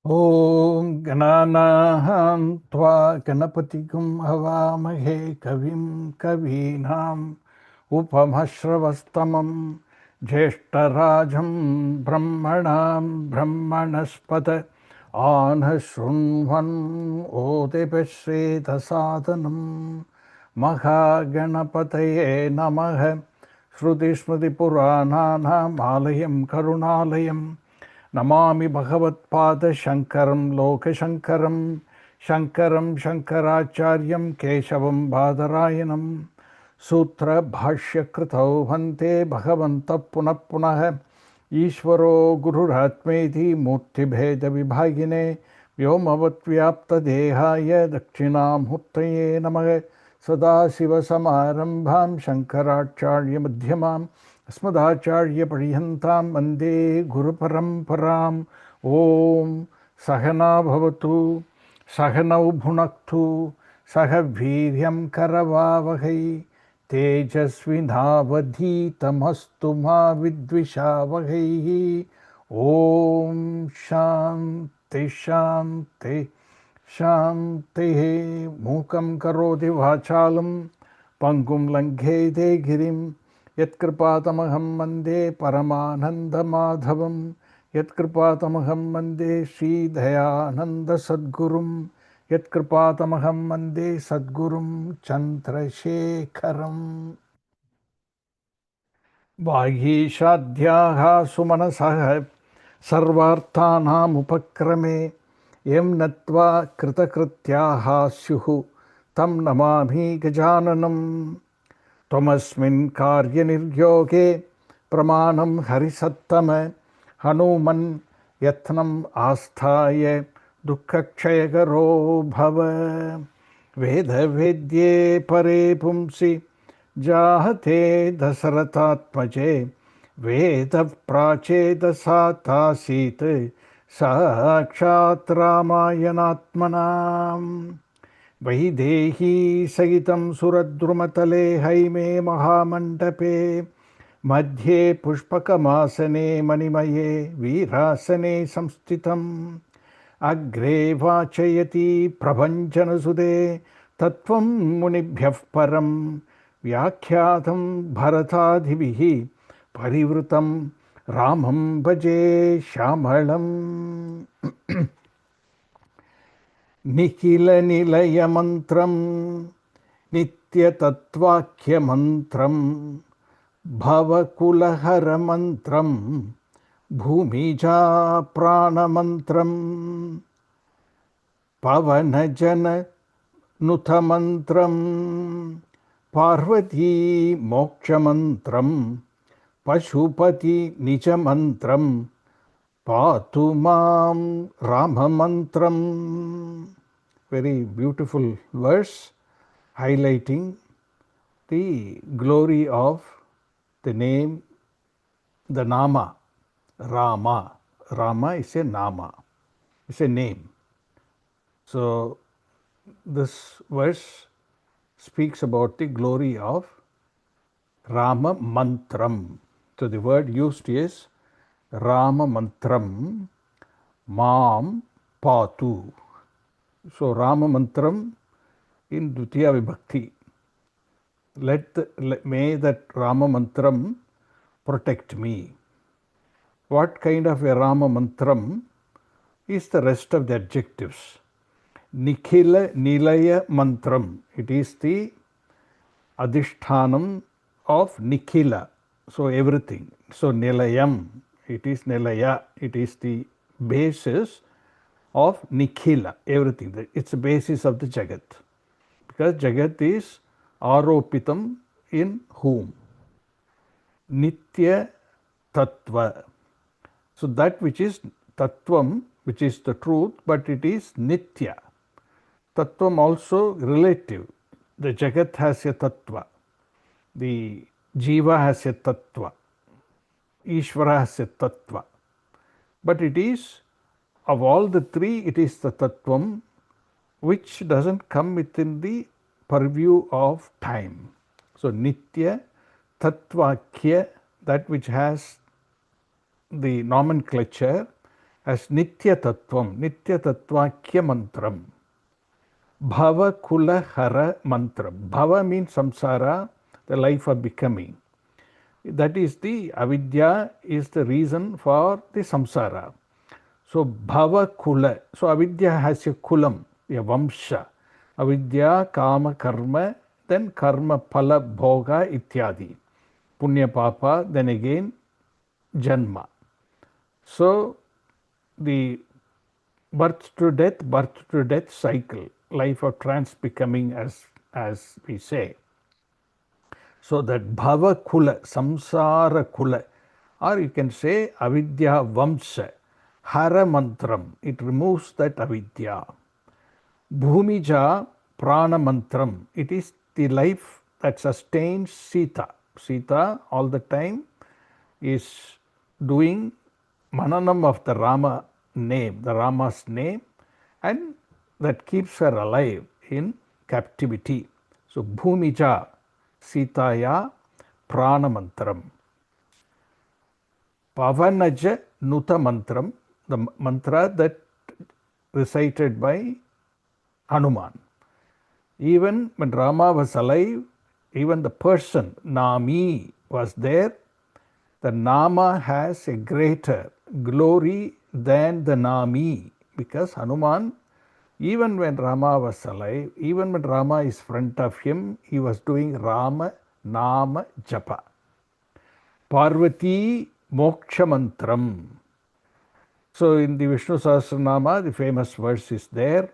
ॐ गणानां त्वा गणपतिगुं हवामहे कविं कवीनाम् उपमश्रवस्तमं ज्येष्ठराजं ब्रह्मणां ब्रह्मणस्पत आनशृण्वन् ओदिपश्वेतसादनं महागणपतये नमः। श्रुतिस्मृतिपुराणानामालयं करुणालयं नमामि भगवत्पादशङ्करं लोकशङ्करं शङ्करं शङ्कराचार्यं केशवं बादरायणं सूत्रभाष्यकृतौ वन्दे भगवन्तः पुनः पुनः ईश्वरो गुरुरात्मेति मूर्तिभेदविभागिने व्योमवद्व्याप्तदेहाय दक्षिणामूर्तये नमः। सदाशिवसमारम्भां शङ्कराचार्यमध्यमाम् अस्मदाचार्यपर्यन्तां वन्दे गुरुपरम्पराम्। ॐ सहना भवतु सहनौ भुनक्तु सह वीर्यं करवावहै तेजस्विनावधीतमस्तु मा विद्विषावहैः। ॐ शान्ति शान्ति शान्तिः। मूकं करोति वाचालं पङ्गुं लङ्घयते गिरिं यत्कृपातमहं वन्दे परमानन्दमाधवं यत्कृपातमहं वन्दे श्रीदयानन्दसद्गुरुं यत्कृपातमहं वन्दे सद्गुरुं चन्द्रशेखरम्। वागीशाद्याः सुमनसः सर्वार्थानामुपक्रमे यं नत्वा कृतकृत्याः स्युः तं नमामि गजाननम्। त्वमस्मिन् कार्यनिर्योगे प्रमाणं हरिसत्तम हनुमन् यत्नम् आस्थाय दुःखक्षयकरो भव। वेदवेद्ये परे पुंसि जाहते दशरथात्मजे वेदप्राचेदसातासीत् साक्षात् रामायणात्मनाम्। वैदेही सहितं सुरद्रुमतले हैमे महामण्डपे मध्ये पुष्पकमासने मणिमये वीरासने संस्थितम्। अग्रे वाचयति प्रभञ्जनसुदे तत्त्वं मुनिभ्यः परं व्याख्यातं भरतादिभिः परिवृतं रामं भजे श्यामळम्। निखिलनिलयमन्त्रं नित्यतत्त्वाख्यमन्त्रं भवकुलहरमन्त्रं भूमिजाप्राणमन्त्रं पवनजननुतमन्त्रं पार्वतीमोक्षमन्त्रं पशुपतिनिजमन्त्रं पातु मां राममन्त्रं. Very beautiful verse highlighting the glory of the name, the nama, Rama. Rama is a nama, it's a name. So this verse speaks about the glory of Rama Mantram. So the word used is Rama Mantram Mam Patu. So Rama Mantram in Dutiya Vibhakti. May that Rama Mantram protect me. What kind of a Rama Mantram is the rest of the adjectives? Nikhila Nilaya Mantram. It is the Adhishthanam of Nikhila. So everything. So Nilayam. It is Nilaya. It is the basis of Nikhila, everything. It's the basis of the Jagat. Because Jagat is Aropitam in whom? Nitya Tattva. So that which is Tattvam, which is the truth, but it is Nitya. Tattvam also relative. The Jagat has a Tattva. The Jiva has a Tattva. Ishvara has a Tattva. But it is, of all the three, it is the Tattvam which doesn't come within the purview of time. So Nitya, Tattvakya, that which has the nomenclature, as Nitya Tattvam, Nitya Tattvakya Mantram. Bhava Kula Hara Mantram. Bhava means samsara, the life of becoming. That is the avidya is the reason for the samsara. So bhava kula. So avidya has a kulam, a vamsha. Avidya, kama, karma, then karma, phala, bhoga, ityadi. Punya, papa, then again janma. So the birth to death cycle, life of trans becoming, as we say. So that bhava kula, samsara kula, or you can say avidya vamsa, hara mantram, it removes that avidya. Bhumija prana mantram, it is the life that sustains Sita. Sita all the time is doing mananam of the Rama name, the Rama's name, and that keeps her alive in captivity. So Bhumija Sitaya prana mantram. Pavanaja nuta mantram, the mantra that recited by Hanuman. Even when Rama was alive, even the person Nami was there. The Nama has a greater glory than the Nami, because Hanuman, even when Rama was alive, even when Rama is front of him, he was doing Rama Nama Japa. Parvati Moksha Mantram. So in the Vishnu Sahasranama, the famous verse is there.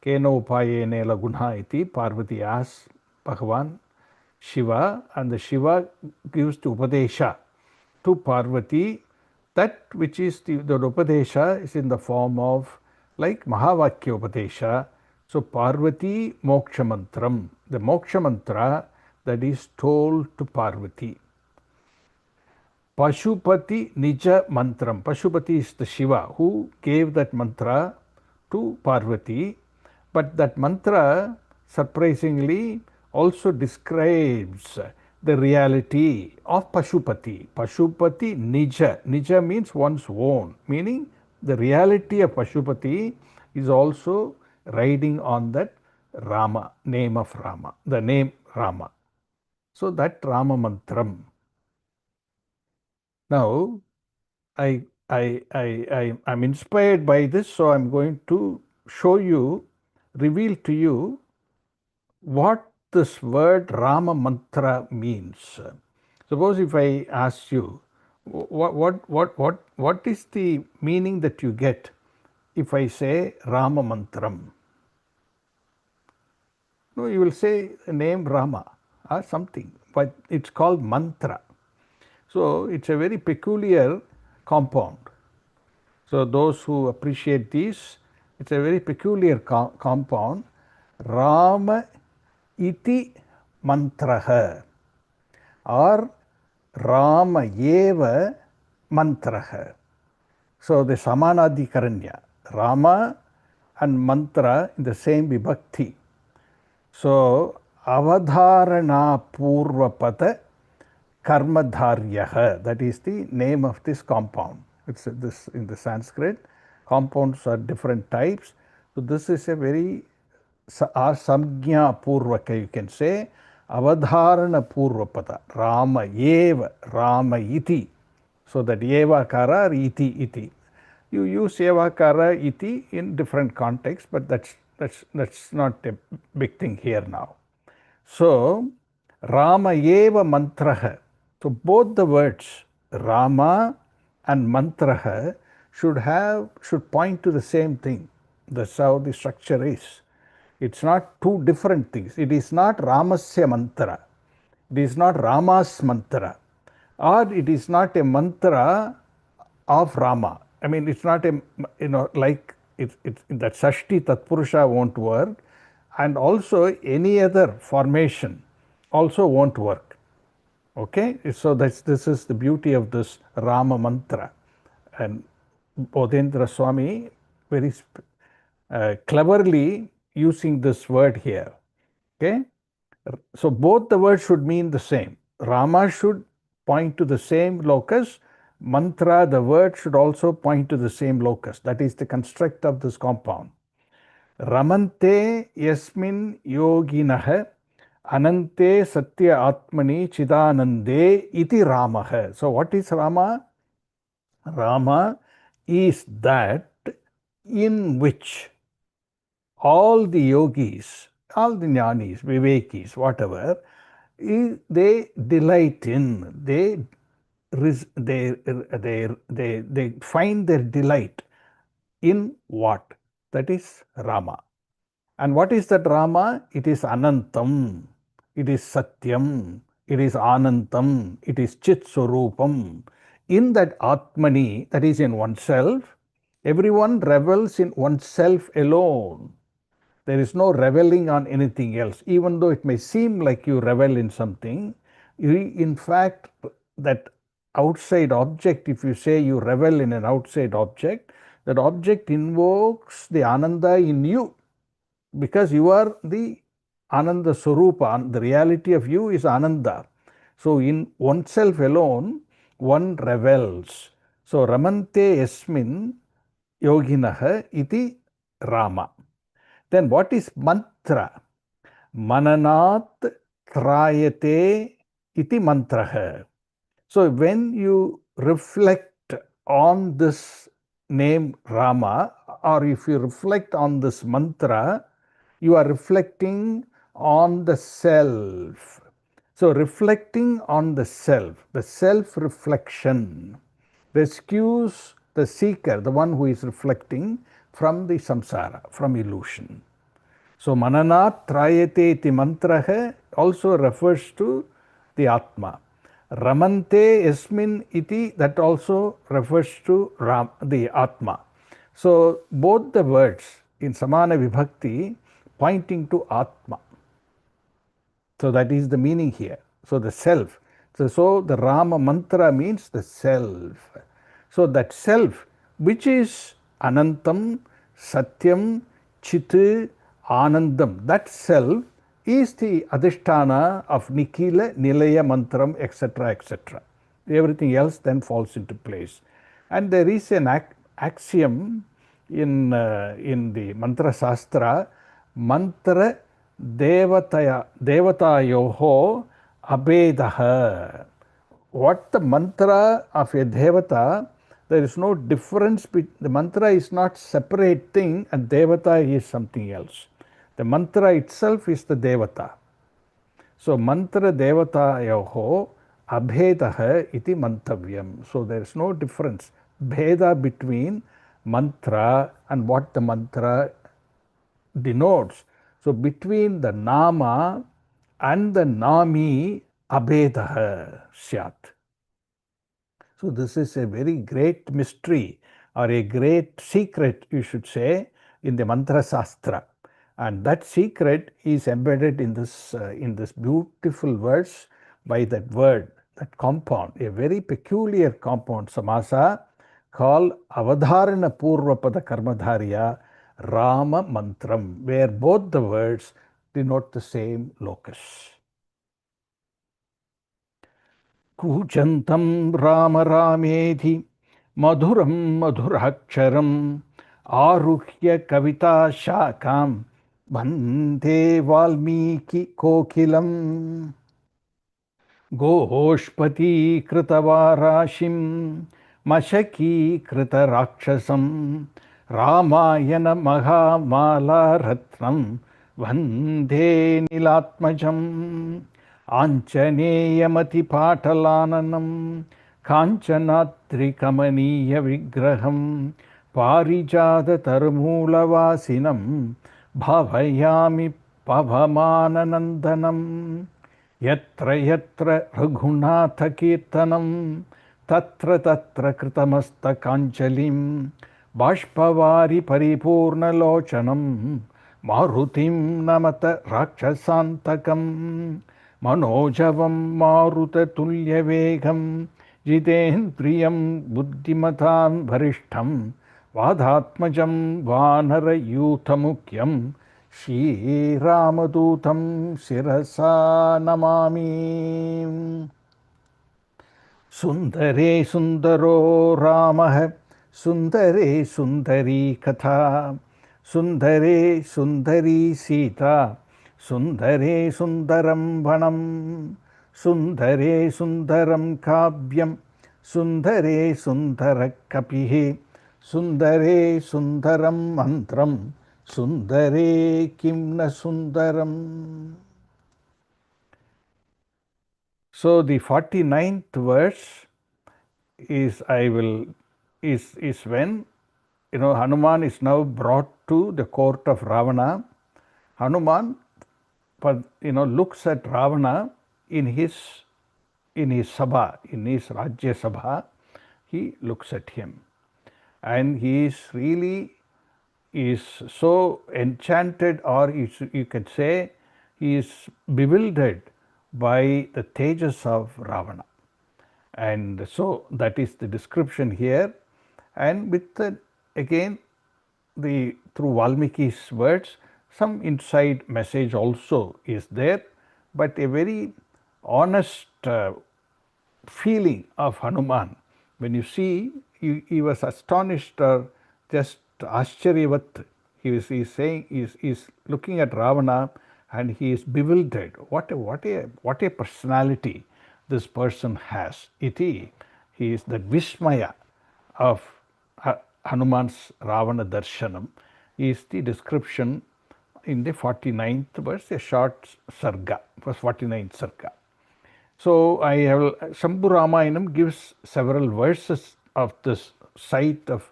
Keno upayene lagunha iti. Parvati asks Bhagavan Shiva, and the Shiva gives the Upadesha to Parvati. That which is the Upadesha is in the form of like Mahavakya Upadesha. So Parvati Moksha Mantram, the Moksha Mantra that is told to Parvati. Pashupati Nija Mantram. Pashupati is the Shiva who gave that mantra to Parvati. But that mantra surprisingly also describes the reality of Pashupati. Pashupati Nija. Nija means one's own, meaning the reality of Pashupati is also riding on that Rama, name of Rama, the name Rama. So that Rama Mantram. Now, I'm inspired by this, so I'm going to show you, reveal to you what this word Rama Mantra means. Suppose if I ask you, what is the meaning that you get if I say Rama Mantram? No, you will say the name Rama or something, but it's called mantra. So it's a very peculiar compound. So those who appreciate this, it's a very peculiar compound. Rama iti mantraha or Rama eva mantraha. So the Samanadikaranya, Rama and mantra in the same vibhakti. So avadharana purvapada karmadharyaha, that is the name of this compound. It's this in the Sanskrit. Compounds are different types. So this is a very samgya purvaka, you can say, avadharana purvapada, Rama eva, Rama iti. So that evakara or iti. You use evakara iti in different contexts, but that's not a big thing here now. So Rama eva mantraha. So both the words Rama and mantraha should point to the same thing. That's how the structure is. It's not two different things. It is not Ramasya mantra. It is not Rama's mantra. Or it is not a mantra of Rama. I mean, it's not a, like that Sashti Tatpurusha won't work. And also any other formation also won't work. Okay, so this is the beauty of this Rama mantra. And Bodhendra Swami very cleverly using this word here. Okay, so both the words should mean the same. Rama should point to the same locus Mantra, the word should also point to the same locus. That is the construct of this compound. Ramante yasmin yoginah anante satya atmani chidanande iti Ramaha. So what is Rama? Rama is that in which all the yogis, all the jnanis, vivekis, whatever, they delight in, they find their delight in what? That is Rama. And what is that Rama? It is Anantam, it is Satyam, it is Anantam, it is Chit Swarupam. In that Atmani, that is in oneself, everyone revels in oneself alone. There is no reveling on anything else. Even though it may seem like you revel in something, in fact, that outside object, if you say you revel in an outside object, that object invokes the Ananda in you, because you are the Ananda Swarupa. The reality of you is Ananda. So in oneself alone, one revels. So Ramante Yasmin Yoginah iti Rama. Then what is mantra? Mananat trayate iti mantraha. So when you reflect on this name Rama, or if you reflect on this mantra, you are reflecting on the self. So reflecting on the self-reflection rescues the seeker, the one who is reflecting, from the samsara, from illusion. So mananat trayate iti mantraha also refers to the Atma. Ramante yasmin iti, that also refers to the Atma. So both the words in Samana Vibhakti pointing to Atma. So that is the meaning here. So the self. So the Rama mantra means the self. So that self, which is Anantam, Satyam, Chit, Anandam, that self is the Adhisthana of Nikila, Nilaya, Mantram, etc., etc. Everything else then falls into place. And there is an axiom in the Mantra Shastra, Mantra Devatayoho Abhedaha. What the mantra of a Devata, there is no difference. The mantra is not separate thing and Devata is something else. The mantra itself is the Devata. So mantra Devatayoho Abhedaha iti mantavyam. So there is no difference, bheda, between mantra and what the mantra denotes. So between the nama and the nami abhedaha syat. So this is a very great mystery, or a great secret, you should say, in the Mantra Shastra. And that secret is embedded in this beautiful verse by that word, that compound, a very peculiar compound samasa called Avadharana Purvapada Karmadhariya Rama Mantram, where both the words denote the same locus. Kuchantam Rama Ramedhi Madhuram Madhuraksharam Aruhya Kavita Shakam Bhante Valmiki Kokilam Gohoshpati Kritavarashim Mashaki Kritarakshasam Ramayana Mahamala Ratnam Vande Nilatmajam Anchaneyamati Patalananam Kanchanatri Kamaniya Vigraham Parijada Tarmulavasinam Bhavayami Pavamananandanam Yatra yatra Raghunatha Kirtanam Tatra tatra Kritamasta Kanchalim Bashpavari Paripurna Lochanam Marutim Namata Rakshasantakam Manojavam Maruta Tulya Vegam Jitendriyam Buddhimatam Varishtham Vadhatmajam Vanara Yuthamukyam Shri Ramadutam Sirasa Namami. Sundare Sundaro Ramah, Sundare Sundari Katha, Sundare Sundari Sita, Sundare Sundaram Vanam, Sundare Sundaram Kavyam, Sundare Sundara Kapihe, Sundare Sundaram Mantram, Sundare Kimna Sundaram. So the 49th verse is when Hanuman is now brought to the court of Ravana. Hanuman looks at Ravana in his sabha, in his Rajya Sabha. He looks at him and he is so enchanted, or you could say he is bewildered by the tejas of Ravana. And so that is the description here. And with again through Valmiki's words, some inside message also is there, but a very honest feeling of Hanuman. When you see, he was astonished, or just Ascharyavat. He is saying, is looking at Ravana and he is bewildered. What a personality this person has. He is the Vismaya of Hanuman's Ravana Darshanam. Is the description in the 49th verse, a short sarga, verse 49th sarga. So I have Shambhu Ramayanam gives several verses of this sight of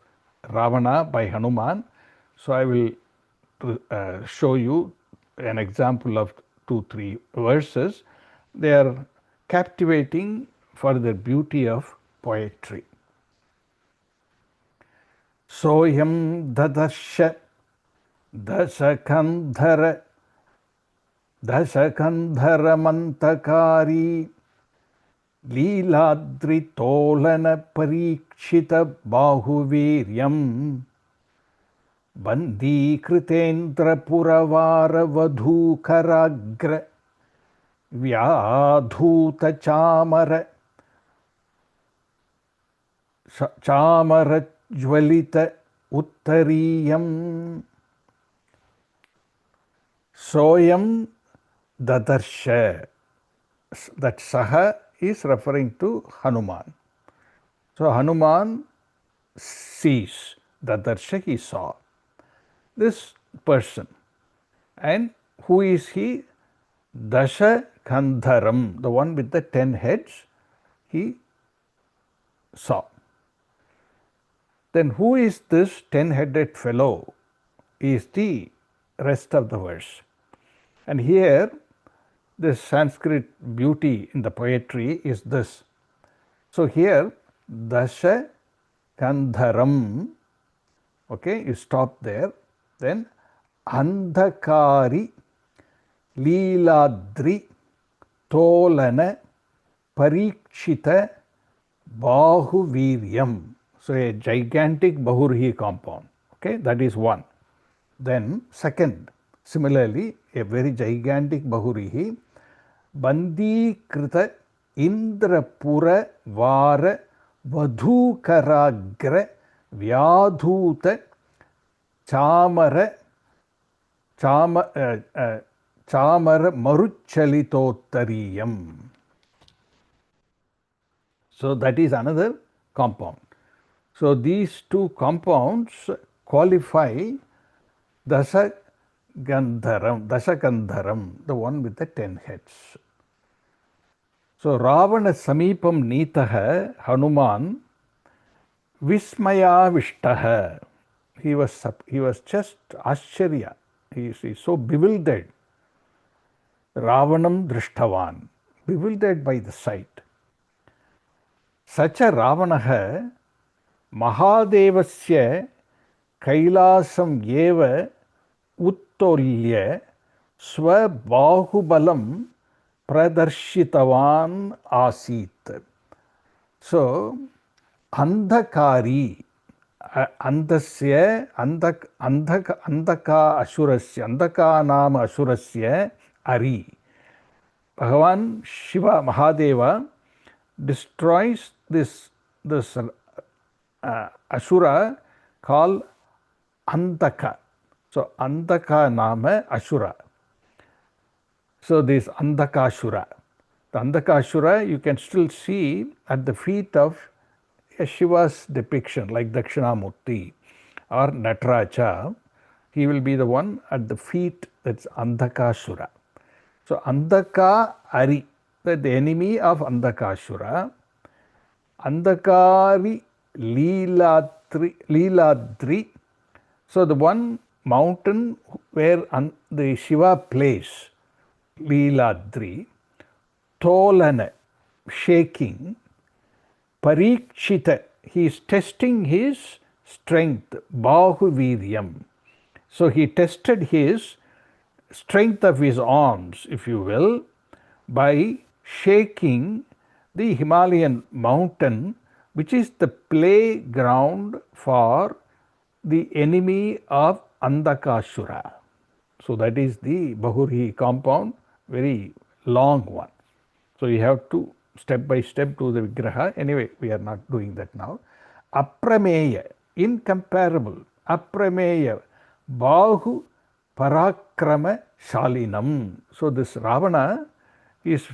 Ravana by Hanuman. So I will show you an example of 2-3 verses. They are captivating for their beauty of poetry. Soyam dadarsha dasakandhara mantakari Leeladritolana parikshita bahuviryam Bandi kritendra puravara vadhukaragra Vyadhuta chamara jwalita uttariyam. Soyam dadarsha. That Saha is referring to Hanuman. So Hanuman sees, Dadarsha, he saw this person. And who is he? Dasha Kandharam, the one with the 10 heads, he saw. Then who is this 10-headed fellow? Is the rest of the verse. And here the Sanskrit beauty in the poetry is this. So here Dasha Kandharam, okay, you stop there. Then Andhakari Leeladri Tolana Parikshita Bahuviryam. So a gigantic Bahurhi compound. Okay, that is one. Then second, similarly, a very gigantic Bahurihi, Bandikrita Indrapura Vara Vadhukaragra Vyadhuta Chamara Maruchalitotariyam. So that is another compound. So these two compounds qualify Dasakandharam, the one with the 10 heads. So Ravana Samipam Nitaha Hanuman Vismaya Vishtaha. He was just Ascharya. He is so bewildered. Ravanam Drishtavan, bewildered by the sight. Sacha Ravanaha Mahadevasya Kailasam Yeva Uttolya Swabahubalam Pradarshitavan Asit. So, Andhakari, Andhasya, Andhaka Asurasya, Andhaka Nama Asurasya Ari. Bhagavan Shiva Mahadeva destroys this Asura called Andaka. So Andaka Nama Asura. So this Andakashura. The Andakashura you can still see at the feet of Shiva's depiction like Dakshinamurti or Nataraja. He will be the one at the feet, that's Andakashura. So Andaka Ari, the enemy of Andakashura. Andakari Leeladri. So the one mountain where the Shiva plays, Leeladri. Tolana, shaking. Parikshita, he is testing his strength. Bahuviryam. So he tested his strength of his arms, if you will, by shaking the Himalayan mountain, which is the playground for the enemy of Andakashura. So that is the Bahuri compound, very long one. So you have to step by step do the Vigraha. Anyway, we are not doing that now. Aprameya, incomparable. Aprameya, Bahu Parakrama Shalinam. So this Ravana is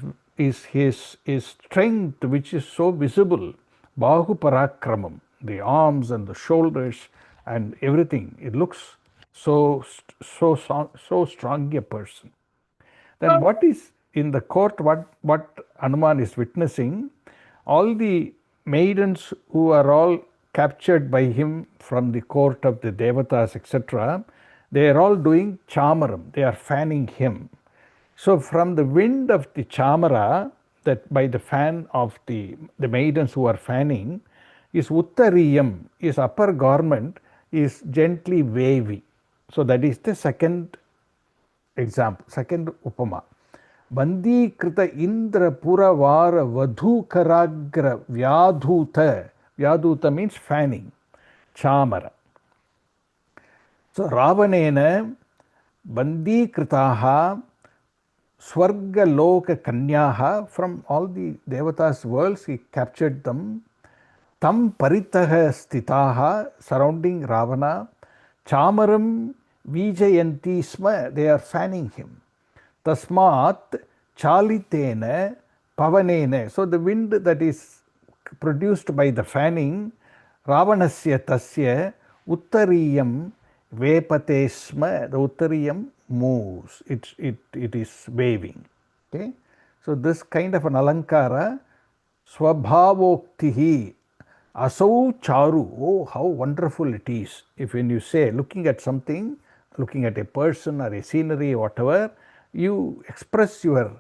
his strength which is so visible. Bahu Parakramam, the arms and the shoulders and everything. It looks so strong a person. Then what is in the court, what Hanuman is witnessing, all the maidens who are all captured by him from the court of the Devatas, etc., they are all doing chamaram, they are fanning him. So from the wind of the chamara, that by the fan of the maidens who are fanning, his uttariyam, his upper garment is gently wavy. So that is the second example, second upama. Bandhikrita Indra Puravara Vadhukaragra Vyadhuta. Vyadhuta means fanning. Chamara. So Ravanena Bandhikritaha Swarga Loka Kanyaha, from all the Devatas' worlds he captured them. Tam Paritaha Stitaha, surrounding Ravana. Chamaram Vijayanti Sma, they are fanning him. Tasmat Chalitena Pavanena. So the wind that is produced by the fanning, Ravanasya Tasya Uttariyam Vepatesma, the Uttariyam moves, it is waving. Okay, so this kind of an alankara, Swabhavoktihi Asau Charu. Oh, how wonderful it is. If when you say, looking at something, looking at a person or a scenery or whatever, you express your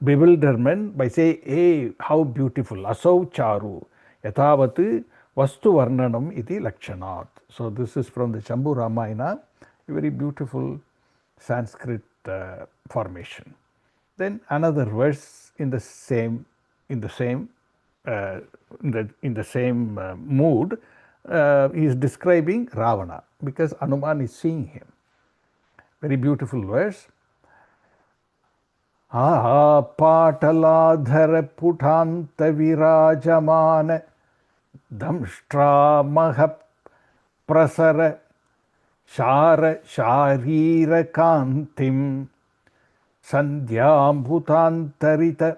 bewilderment by saying, hey, how beautiful. Asau Charu. Yathavat Vastu Varnanam iti Lakshanat. So this is from the Shambhu Ramayana, a very beautiful Sanskrit formation. Then another verse in the same mood is describing Ravana, because Hanuman is seeing him. Very beautiful verse. Aha pataladhara putanta virajamana damshtra mahap prasara shara sharira kantim sandhyam bhutantarita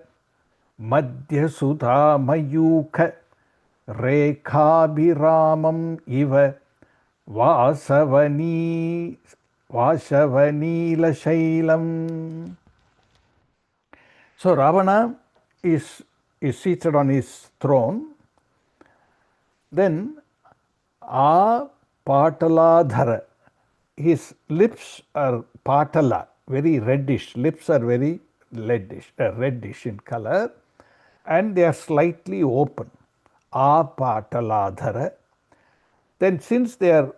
madhyasudha mayukha rekhabhiramam iva vasavani shailam. So Ravana is seated on his throne. Then Pataladhara, his lips are patala, very reddish. Lips are very reddish in color, and they are slightly open. Pataladhara. Then since they are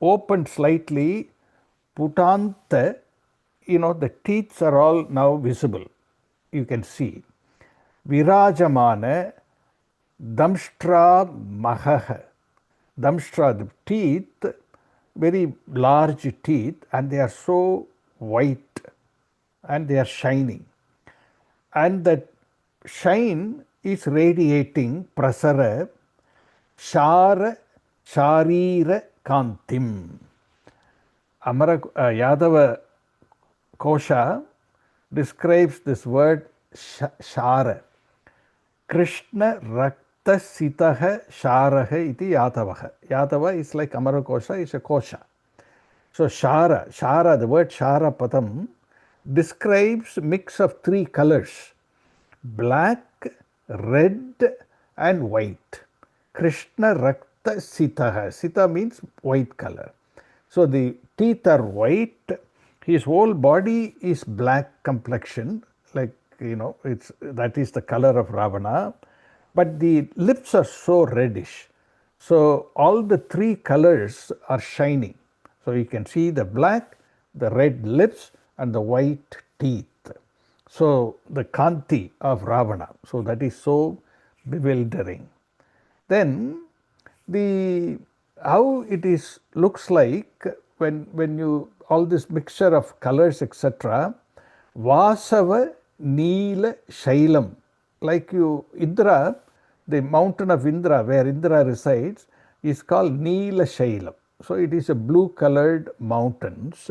opened slightly, Putanta, the teeth are all now visible. You can see. Virajamana Damshtra Mahaha. Damshtra, the teeth, very large teeth, and they are so white and they are shining. And that shine is radiating prasara shara sharira kantim. Yadava Kosha describes this word shara. Krishna rakta sitaha sharaha iti yadavaha. Yadava is like Amara Kosha, is a kosha. So shara, the word shara padam describes mix of three colors: black, red and white. Krishna rakta sitaha. Sita means white color. So the teeth are white, his whole body is black complexion, like that is the color of Ravana, but the lips are so reddish. So all the three colors are shining. So you can see the black, the red lips and the white teeth. So the Kanti of Ravana. So that is so bewildering. Then the how it is looks like when you all this mixture of colors etc. Vasava Neela Shailam, like Indra, the mountain of Indra where Indra resides is called Neela Shailam. So it is a blue colored mountains.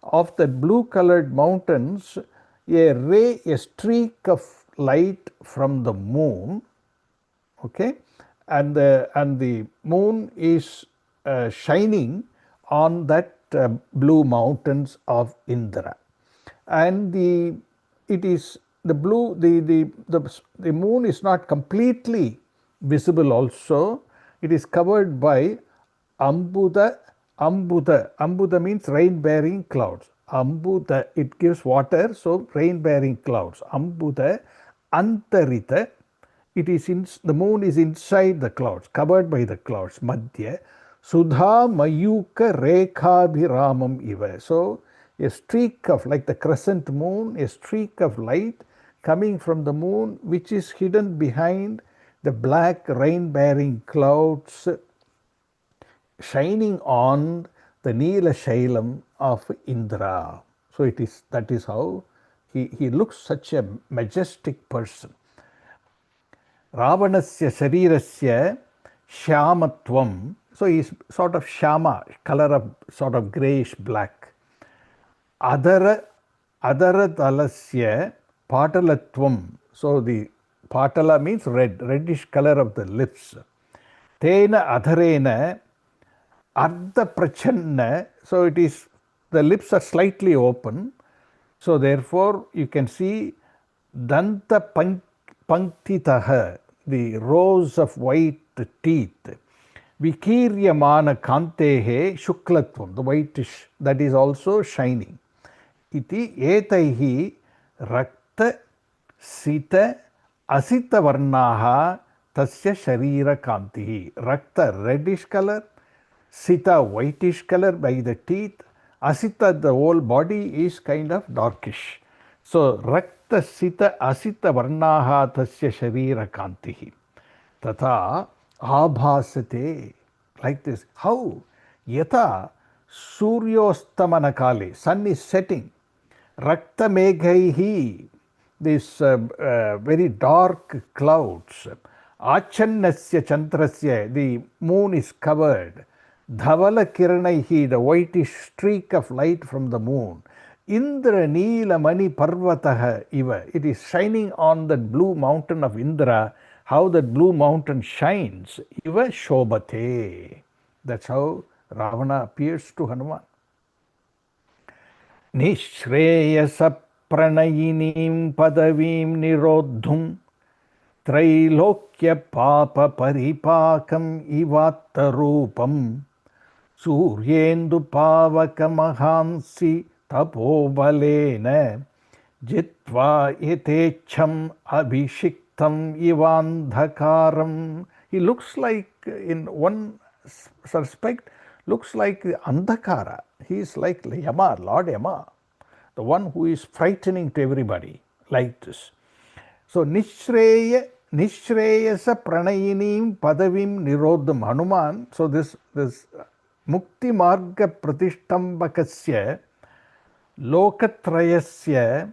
Of the blue colored mountains, a streak of light from the moon, okay, and the moon is shining on that blue mountains of Indra, and the moon is not completely visible also. It is covered by Ambuda means rain bearing clouds. Ambuda, it gives water, so rain bearing clouds. Ambuda Antarita, it is the moon is inside the clouds, covered by the clouds. Madhya Sudha Mayuka Rekhabhiramam Iva. So a streak of, like the crescent moon, a streak of light coming from the moon, which is hidden behind the black rain bearing clouds, shining on the Neela Shailam of Indra. So that is how he looks such a majestic person. Ravanasya Sharirasya Shyamatvam. So he is sort of Shyama, color of sort of greyish black. Adara Talasya Patalatvam. So the Patala means red, reddish color of the lips. Tena Adharena Ardha Prachanna. So it is, the lips are slightly open. So therefore you can see Danta Panktitaha, the rows of white teeth. Vikiryamana Kantehe Shuklatvam, the whitish, that is also shining. Iti etaihi rakta sita asita varnaha tasya sharira kantihi. Rakta reddish color, sita whitish color by the teeth, asita the whole body is kind of darkish. So rakta sita asita varnaha tasya sharira kantihi. Tata abhasate, like this. How? Yata suryostamana kale, sun is setting. Rakta meghaihi, these very dark clouds. Achannasya chandrasya, the moon is covered. Dhavala kiranaihi, the whitish streak of light from the moon. Indra Neela Mani Parvataha Iva, it is shining on the blue mountain of Indra. How that blue mountain shines. Iva Shobhate. That's how Ravana appears to Hanuman. Nishreyasa pranayinim padavim nirodhum Trailokya papa paripakam ivattarupam Suryendu pavaka mahansi tapobalena Jitva yetecham abhishiktam ivandhakaram. He looks like, in one respect, looks like Andhakara. He is like Yama, Lord Yama, the one who is frightening to everybody, like this. So Nishreyasa pranayinim padavim nirodham. Hanuman, so this Mukti Marga Pratistambakasya Lokatrayasya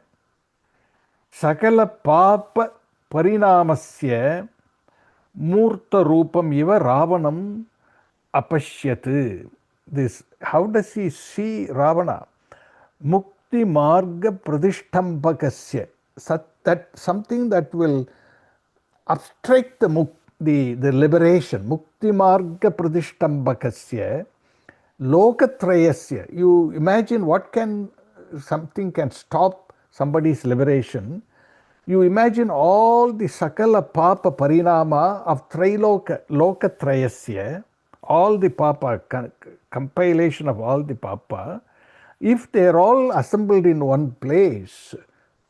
Sakala Papa Parinamasya Murta Rupam Iva Ravanam Apashyat. This, how does he see Ravana? Mukti Marga Pradishtambakasya. That something that will abstract the liberation. Mukti Marga Pradishtambakasya Lokatrayasya. You imagine what something can stop somebody's liberation. You imagine all the Sakala Papa Parinama of Lokatrayasya, all the Papa, compilation of all the Papa, if they are all assembled in one place,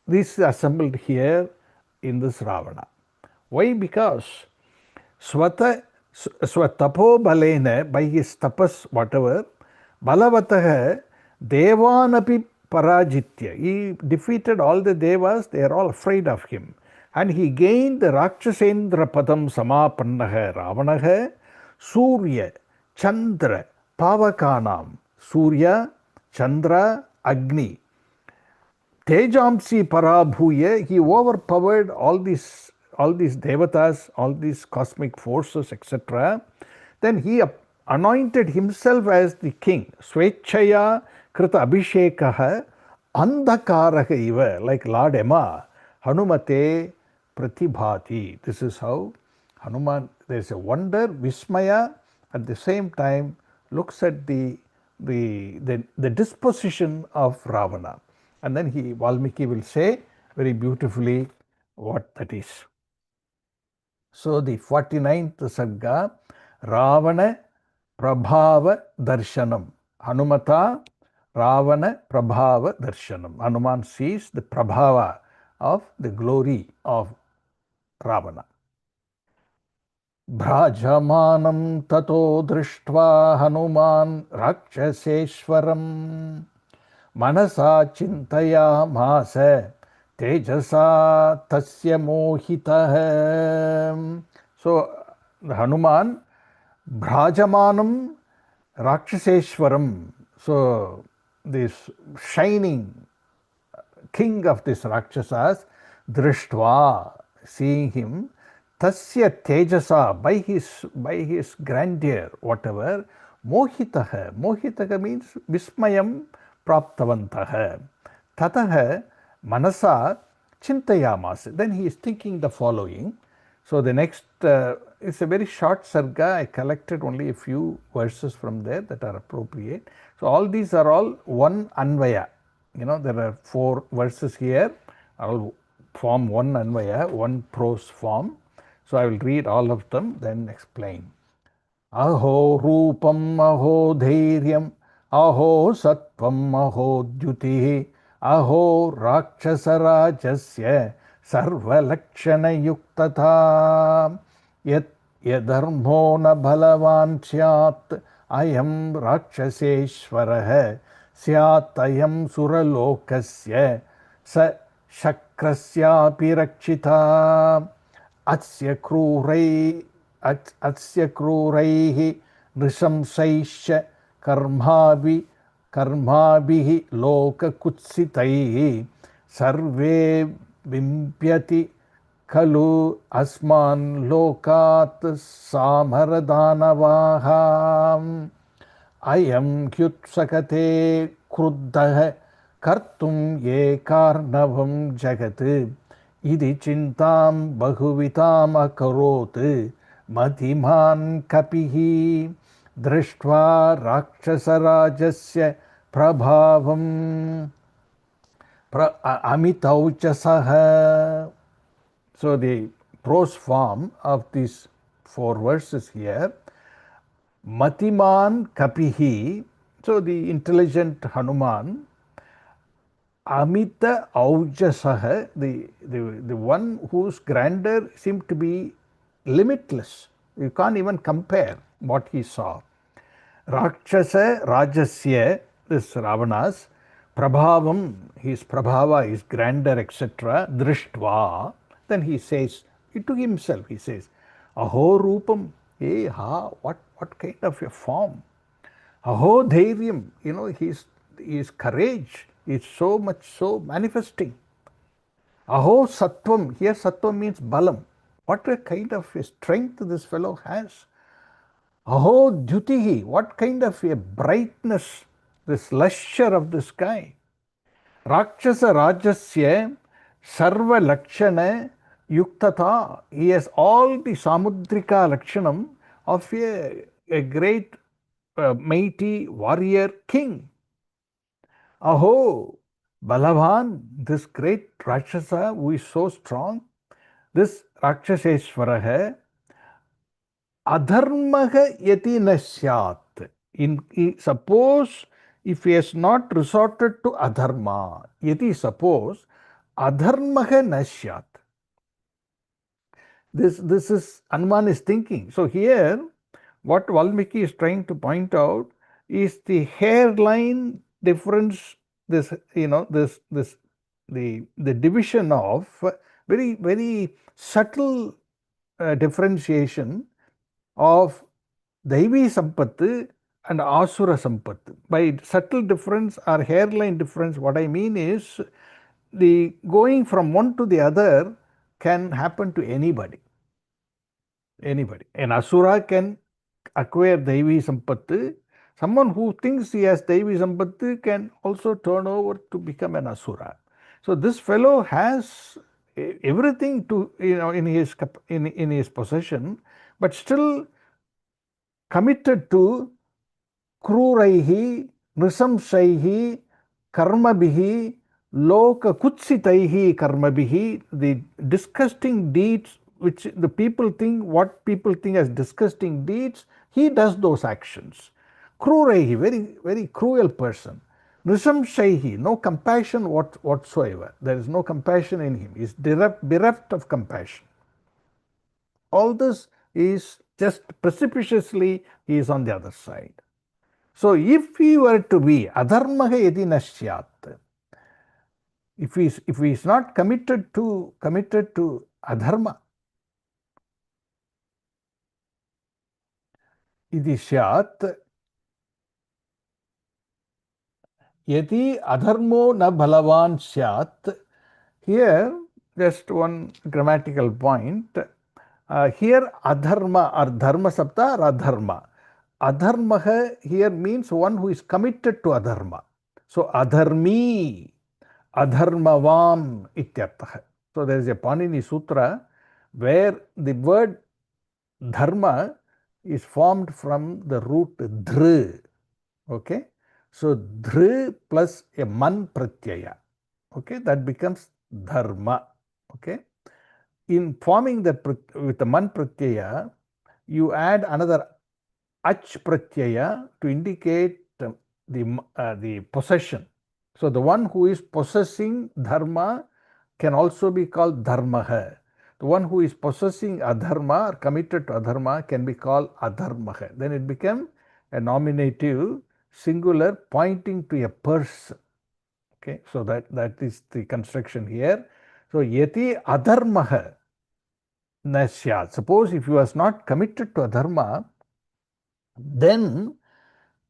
this is assembled here in this Ravana. Why? Because Swatapo Balena, by his tapas, whatever, Balavataha, Devanapi Parajitya. He defeated all the Devas, they are all afraid of him. And he gained the Rakshasendra Padam Samapannaha Ravanaha, Surya, Chandra, Pavakanam, Surya, Chandra, Agni. Tejamsi Parabhuya, he overpowered all these devatas, all these cosmic forces, etc. Then he anointed himself as the king. Swechaya Krita Abhishekaha Andhakaraha Iva, like Lord Emma, Hanumate Pratibhati. This is how Hanuman, there is a wonder, Vismaya, at the same time looks at the disposition of Ravana. And then Valmiki will say very beautifully what that is. So the 49th Sarga, Ravana Prabhava Darshanam. Hanumata Ravana Prabhava Darshanam. Hanuman sees the Prabhava of the glory of Ravana. Bhrajamanam tato drishtva Hanuman Rakshaseshwaram Manasa Chintaya Masa Tejasa Tasya Mohitaha. So Hanuman Bhrajamanam Rakshaseshwaram. So this shining king of this Rakshasas, Drishtva, seeing him, Tasya Tejasa, by his grandeur, whatever, Mohitaha means Vismayam Praptavantaha. Tataha Manasa Chintayamas. Then he is thinking the following. So the next, it's a very short sarga. I collected only a few verses from there that are appropriate. So all these are all one Anvaya. There are 4 verses here, all form one Anvaya, one prose form. So I will read all of them, then explain. Aho Rupam, Aho Dhairyam, Aho Sattvam, Aho Dyutihi, Aho Rakshasarajasya, Sarva Lakshana Yuktata, Yat Yadharmo na Balavan Syat, Ayam Rakshaseshwaraha, Syat Ayam Suralokasya, Sa Shakrasya Pirakshita, Atsya Kruraihi Nrishamsaisha Karmabhihi Loka Kutsitaihi Sarve Vimpyati Kalu Asman Lokat Samaradhanavaham Ayam Kyutsakate Kruddaha Kartum Ye Karnavam Jagat Idi Chintam Bahuvitam Akarot Matiman Kapihi Drishtva Rakshasarajasya Prabhavam Amitauchasaha. So the prose form of these 4 verses here, Matiman Kapihi, so the intelligent Hanuman, Amita Aujasaha, the one whose grandeur seemed to be limitless. You can't even compare what he saw. Rakshasa Rajasya, this Ravana's, Prabhavam, his Prabhava, his grandeur, etc., Drishtva. Then he says, to himself, he says, Aho Rupam, hey, what kind of a form? Aho Dhairyam, his courage is so much so manifesting. Aho Sattvam, here Sattvam means Balam. What a kind of a strength this fellow has. Aho Dhyutihi, what kind of a brightness, this lustre of the sky. Rakshasa Rajasya Sarva Lakshana Yuktata. He has all the Samudrika Lakshanam of a great mighty warrior king. Aho, Balavan, this great Rakshasa who is so strong, this Rakshaseshwaraha, Adharmaha yati nasyat. Suppose if he has not resorted to adharma, yati suppose, adharmaha nasyat. This is Hanuman is thinking. So here, what Valmiki is trying to point out is the hairline difference. This the division of very subtle differentiation of Daivi Sampattu and Asura Sampattu. By subtle difference or hairline difference, what I mean is the going from one to the other can happen to anybody. Anybody. An Asura can acquire Daivi Sampattu. Someone who thinks he has Daivi Sampattu can also turn over to become an Asura. So this fellow has everything to in his possession, but still committed to kruraihi, nrisamshaihi, karmabihi, loka kutsitaihi karmabihi, the disgusting deeds which the people think, what people think as disgusting deeds, he does those actions. Kruraihi, very cruel person. Nrisamshaihi, no compassion whatsoever. There is no compassion in him. He is bereft of compassion. All this is just precipitously, he is on the other side. So if he were to be adharmaha yadi nasyat, if he is not committed to adharma, iti syat, yadi adharmo na balavan syat. Here, just one grammatical point. Here adharma or dharma sapta or adharma. Adharmaha here means one who is committed to adharma. So adharmi, adharmavan ityartha. So there is a Panini Sutra where the word dharma is formed from the root dhr. Okay. So dhr plus a man pratyaya. Okay. That becomes dharma. Okay. In forming that with the man pratyaya, you add another ach pratyaya to indicate the possession. So the one who is possessing dharma can also be called dharmaha. The one who is possessing adharma or committed to adharma can be called adharmaha. Then it became a nominative singular pointing to a person. Okay, so that is the construction here. So yati adharmaha nasyat. Suppose if he was not committed to adharma, then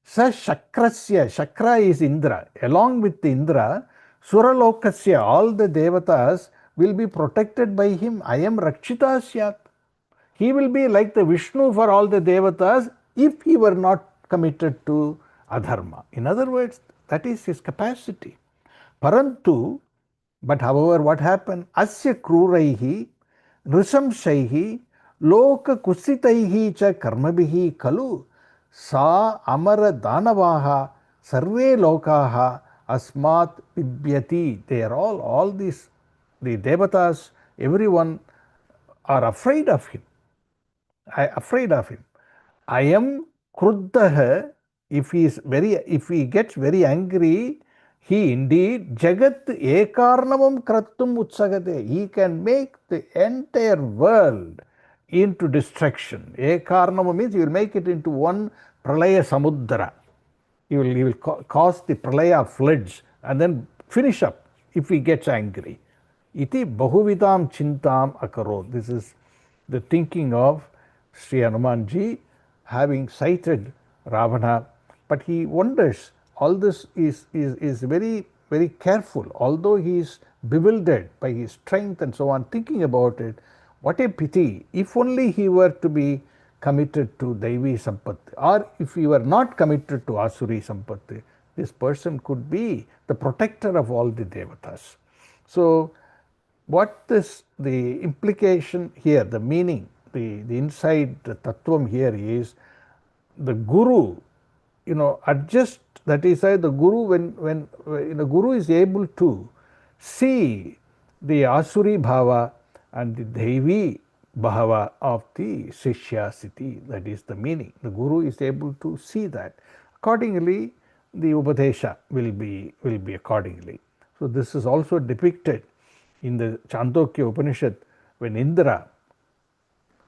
Sa Shakrasya, Shakra is Indra. Along with the Indra, Suralokasya, all the devatas will be protected by him. I am Rakshita Syat. He will be like the Vishnu for all the devatas if he were not committed to adharma. In other words, that is his capacity. Parantu, but however, what happened? Asya kruraihi, nrisamshaihi, loka kusitaihi cha karmabihi kalu. Sa amara danavaha sarve lokaha asmat pibyati. They are all these, the devatas, everyone are afraid of him. I am kruddaha. If he gets very angry, he indeed jagat ekarnavam krattum utsagate. He can make the entire world into destruction. Ekarnavam means he will make it into one pralaya samudra. He will cause the pralaya floods and then finish up if he gets angry. Iti bahuvidam chintam akaro. This is the thinking of Sri Hanumanji having sighted Ravana, but he wonders, all this is very, very careful. Although he is bewildered by his strength and so on, thinking about it. What a pity, if only he were to be committed to Daivi Sampatti, or if he were not committed to Asuri Sampatti, this person could be the protector of all the Devatas. So, what is the implication here, the meaning, the inside the tattvam here is the Guru, adjust, that is why the Guru, when the Guru is able to see the Asuri Bhava and the Devi Bhava of the Sishyasiti, that is the meaning. The Guru is able to see that. Accordingly, the Upadesha will be accordingly. So, this is also depicted in the Chandogya Upanishad when Indra,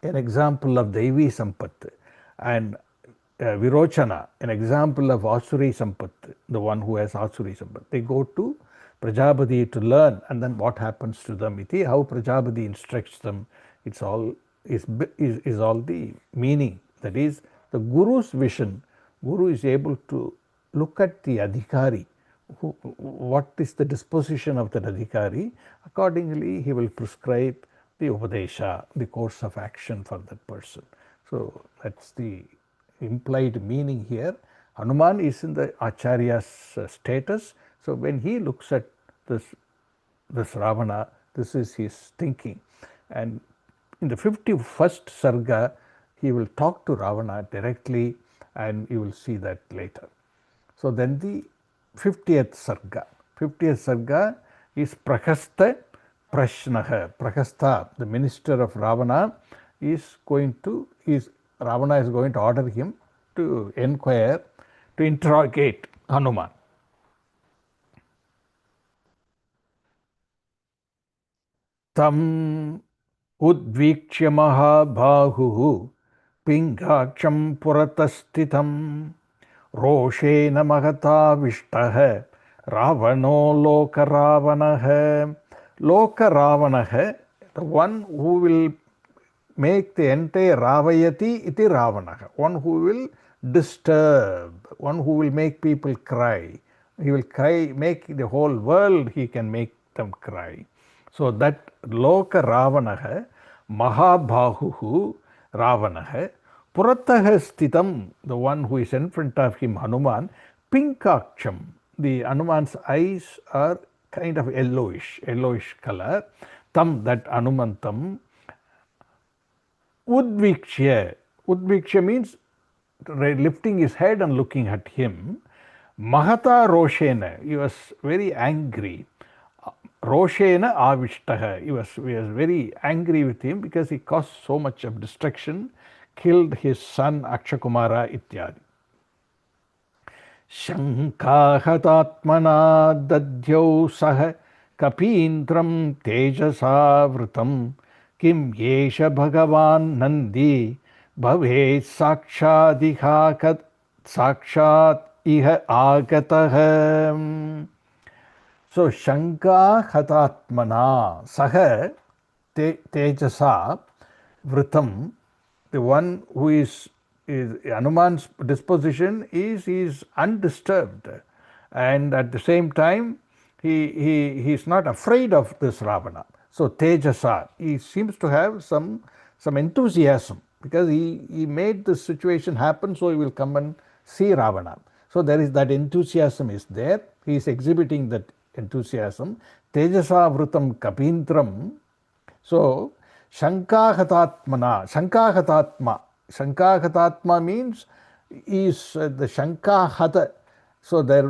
an example of Devi Sampat, and Virochana, an example of Asuri Sampat, the one who has Asuri Sampat. They go to Prajapati to learn, and then what happens to them, iti, how Prajapati instructs them, it's all is all the meaning. That is the Guru's vision. Guru is able to look at the Adhikari, what is the disposition of that Adhikari, accordingly he will prescribe the Upadesha, the course of action for that person. So, that's the implied meaning here. Hanuman is in the Acharya's status. So, when he looks at this Ravana, this is his thinking. And in the 51st Sarga, he will talk to Ravana directly, and you will see that later. So, then the 50th Sarga is Prakasta Prashnaha. Prakasta, the minister of Ravana, Ravana is going to order him to inquire, to interrogate Hanuman. Tam udvikshya mahabhahuhu pingaksham puratastitam roshena mahatavishtah ravano lokaravanaha. Lokaravanaha, the one who will make the entire Ravayati iti Ravanaha, one who will disturb, one who will make people cry. He will cry, make the whole world, he can make them cry. So that Loka Ravanaha, Mahabhahuhu Ravanaha, Purataha Stitam, the one who is in front of him, Hanuman, Pinkaksham, the Hanuman's eyes are kind of yellowish color. Tam, that Hanumantam, Udvikshya means lifting his head and looking at him. Mahata Roshena, he was very angry. Roshena Avishtaha, he was very angry with him because he caused so much of destruction, killed his son Akshakumara ityadi. Shankahatatmana dadyau saha kapindram tejasa vritam kim yesha bhagavan nandi bhavet sakshat iha agatah. So, Shankahatatmana saha tejasa vritam, the one who is Hanuman's disposition is undisturbed, and at the same time he is not afraid of this Ravana. So Tejasa, he seems to have some enthusiasm because he made this situation happen, so he will come and see Ravana. So there is that enthusiasm is there. He is exhibiting that enthusiasm. Tejasa Vritam Kapintram. So Shankahatatmana, Shankahatatma means is the Shankahata. So there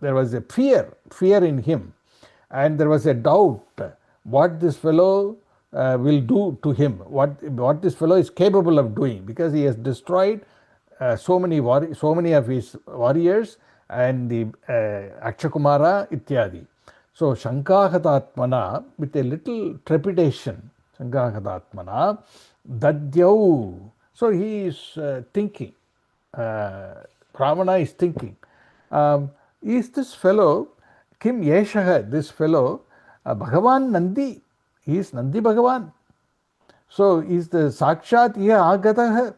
was a fear in him, and there was a doubt what this fellow will do to him, what this fellow is capable of doing, because he has destroyed so many of his warriors and the Akshakumara ityadi. So Shankahatatmana, with a little trepidation, Shankahatatmana, Dadyau. So he is thinking, Ravana is thinking, is this fellow, Kim Yeshaha, this fellow, Bhagavan Nandi, he is Nandi Bhagavan. So is the Sakshat Iha Agataha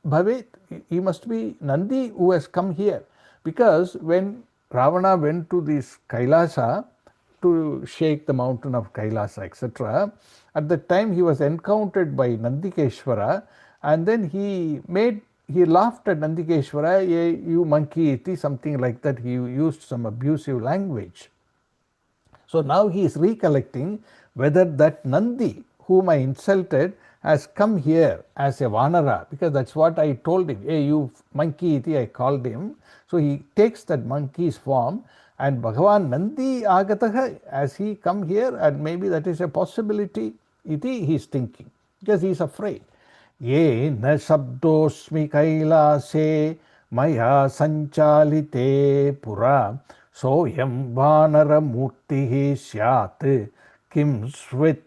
Bhavet, he must be Nandi who has come here. Because when Ravana went to this Kailasa to shake the mountain of Kailasa, etc. At the time he was encountered by Nandikeshwara, and then he laughed at Nandikeshwara, you monkey iti, something like that. He used some abusive language. So now he is recollecting whether that Nandi whom I insulted has come here as a Vanara, because that's what I told him. Hey, you monkey iti, I called him. So he takes that monkey's form, and Bhagavan Nandi agataha, as he come here, and maybe that is a possibility iti he is thinking, because he is afraid. Ye na sabdosmi kailase maya sanchalite pura soyam vanara murtihi syat kim swit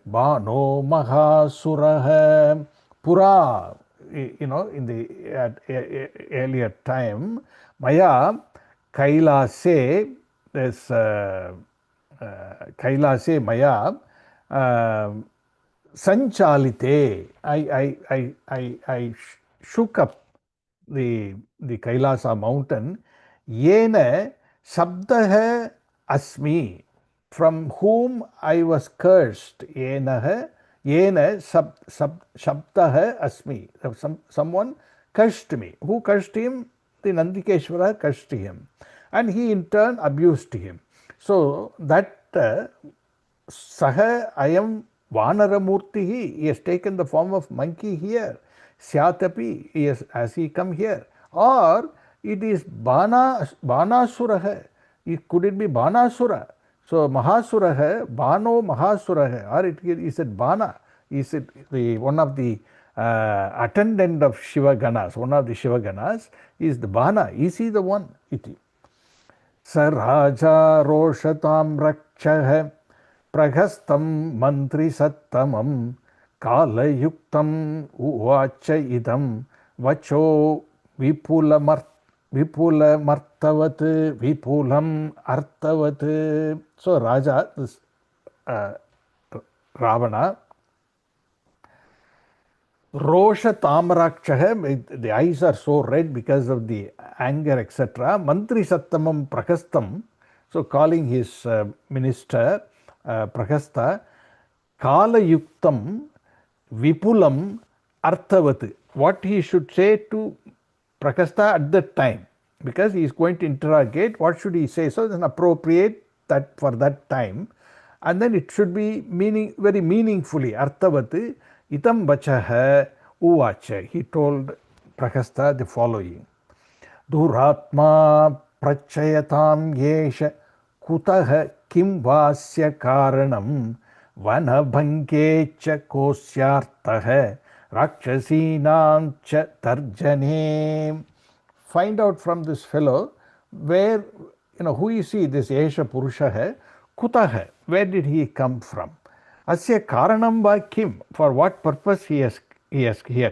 bano mahasuraha. Pura, in the earlier time, maya kailase, there's kailase maya sanchalite, I shook up the Kailasa mountain. Yena sabdaha asmi, from whom I was cursed. Yena shabdaha asmi, someone cursed me. Who cursed him? The Nandikeshwara cursed him, and he in turn abused him. So that Saha ayam Vanaramurtihi, he has taken the form of monkey here. Syatapi, as he come here. Or it is Banasuraha. Could it be Banasura? So Mahasuraha, Bano Mahasuraha, or is it Bana? Is it one of the attendant of Shiva Ganas? One of the Shiva Ganas is the Bana. Is he the one? Iti. Saraja Roshatam Rakshaha Praghastam Mantri Sattamam Kalayuktam Uvacha Idam Vacho Vipulam Martavat Vipulam Artavat. So Raja, this Ravana, Rosha Tamrakshaha, the eyes are so red because of the anger, etc. Mantri Sattamam Prakastam, so calling his minister Prakasta, Kala Yuktam Vipulam Arthavat. What he should say to Prakasta at that time, because he is going to interrogate, what should he say? So then appropriate that for that time, and then it should be very meaningfully. Arthavat Itam Vachaha Uvacha. He told Prakasta the following: Duratma Prachayatam Yesha Kutaha Kim Vasya Karanam Vanabhangecha Kosyartaha Rakshasinam Cha Tarjane. Find out from this fellow where, who is he, this Esha Purushaha, Kutaha, where did he come from? Asya Karanam va Kim, for what purpose he had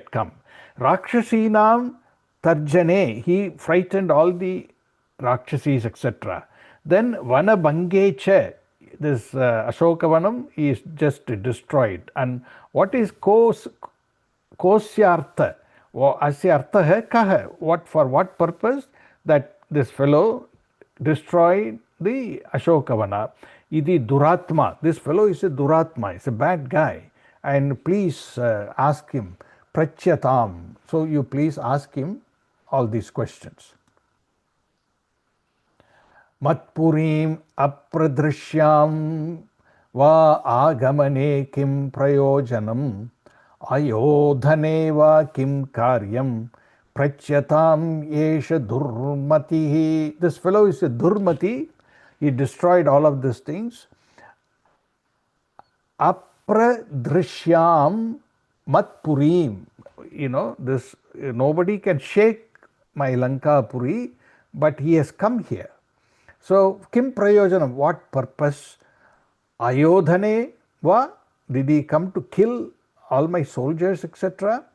come. Rakshasinam Tarjane, he frightened all the Rakshasis, etc. Then Vanabhangecha, this Ashokavanam is just destroyed. And what is Kosyartha? Asya Artha Kaha, for what purpose? That this fellow destroyed the Ashokavana. Idi Duratma, this fellow is a Duratma, is a bad guy, and please ask him, Prachyatam. So you please ask him all these questions. Matpurim apradrishyam va agamane kim prayojanam ayodhane va kim karyam prachyatam yesha durmatihi. This fellow is a Durmati. He destroyed all of these things. Apradrishyam matpurim. This nobody can shake my Lanka Puri, but he has come here. So, Kim Prayojanam, what purpose? Ayodhane va, did he come to kill all my soldiers, etc.?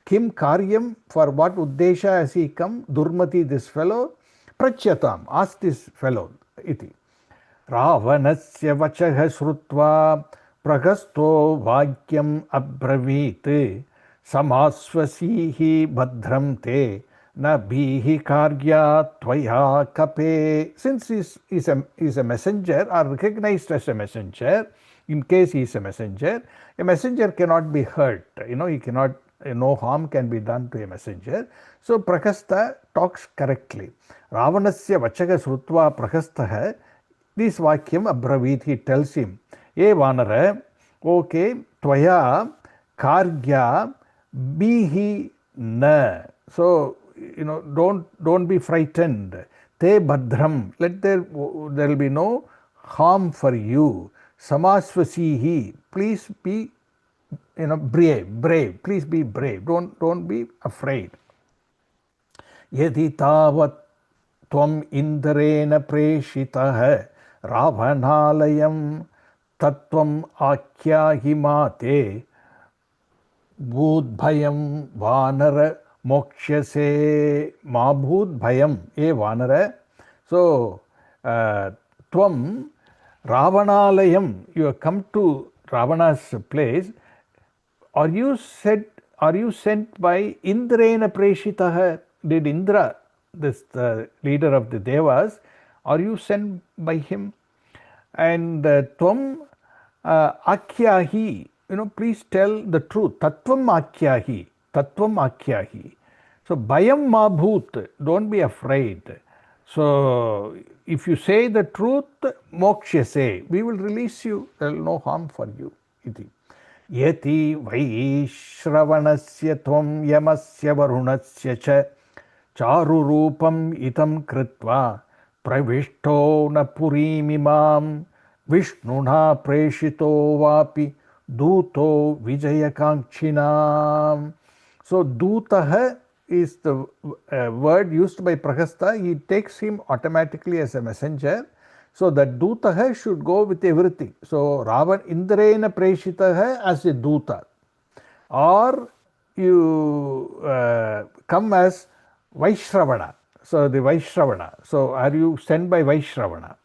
Kim Karyam, for what Uddesha has he come? Durmati, this fellow. Prachyatam, ask this fellow. Iti. Ravanasya vachaha srutva pragasto vakyam abravit samasvasihi bhadram te na bihi karya tvaya kape. Since he is a messenger or recognized as a messenger, in case he is a messenger cannot be hurt. He cannot, no harm can be done to a messenger. So Prakastha talks correctly. Ravanasya vachaga srutva prakastha, this vakyam abravit, he tells him, E Vanara, okay, tvaya karya bihi na. So, don't be frightened. Te badram, there will be no harm for you. Samasvasihi, please be brave. Please be brave. Don't be afraid. Yadi tavat tvam indraena preshitah ravanalayam tattvam akyahimate bhayam vanara mokshase ma bhayam, e vanara. So tvam Ravanalayam, you have come to Ravana's place. Are you sent by Indraena Preshitah? Did Indra, this the leader of the Devas, are you sent by him? And Tvam Akyahi, please tell the truth. Tattvam Akyahi. So Bhayam Ma Bhut, don't be afraid. So if you say the truth, mokshase, we will release you. There will no harm for you. Iti. Yati vaishravanasya tvam yamasya varunasya cha charu rupam itam kritva pravishto na purimimam vishnuna preshito vapi duto vijayakankchinam. So dutaha is the word used by Prakastha. He takes him automatically as a messenger. So that Dutaha should go with everything. So Ravan Indraena Preshitaha as a Duta. Or you come as Vaishravana. So the Vaishravana. So are you sent by Vaishravana?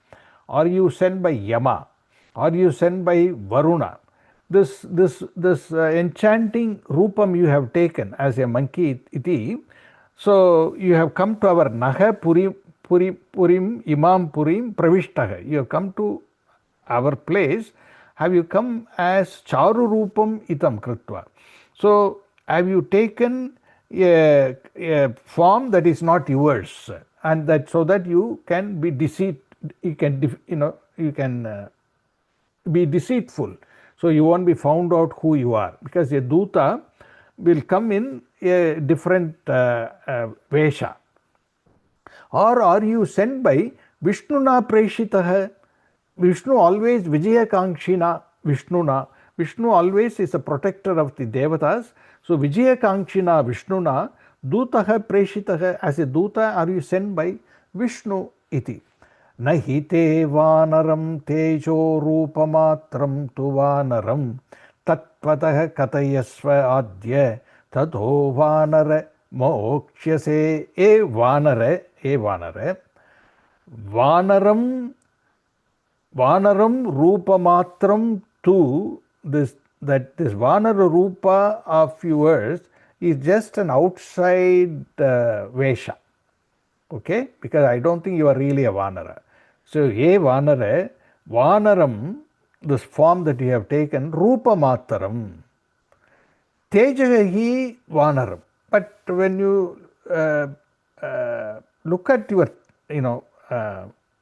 Are you sent by Yama? Are you sent by Varuna? This enchanting rupam you have taken as a monkey iti. So you have come to our Naha Purim Imam Purim Pravishtaha. You have come to our place. Have you come as Charu Rupam Itam Kritva? So have you taken a form that is not yours, and that so that you can be you can be deceitful. So you won't be found out who you are, because a Duta will come in a different Vesha. Or are you sent by Vishnuna Preshitaha? Vishnu always Vijayakankshina Vishnuna. Vishnu always is a protector of the Devatas. So Vijayakankshina Vishnuna Dutaha Preshitaha, as a Duta are you sent by Vishnu iti. Nahi te vanaram tejo rupamatram tu vanaram tatvatah katayasva adya tadho vanara mokshase. E vanara vanaram rupamatram tu, this vanara rupa of yours is just an outside vesha. Okay, because I don't think you are really a vanara. So, vanaram, this form that you have taken, rupa mataram, tejahi vanaram. But when you look at your,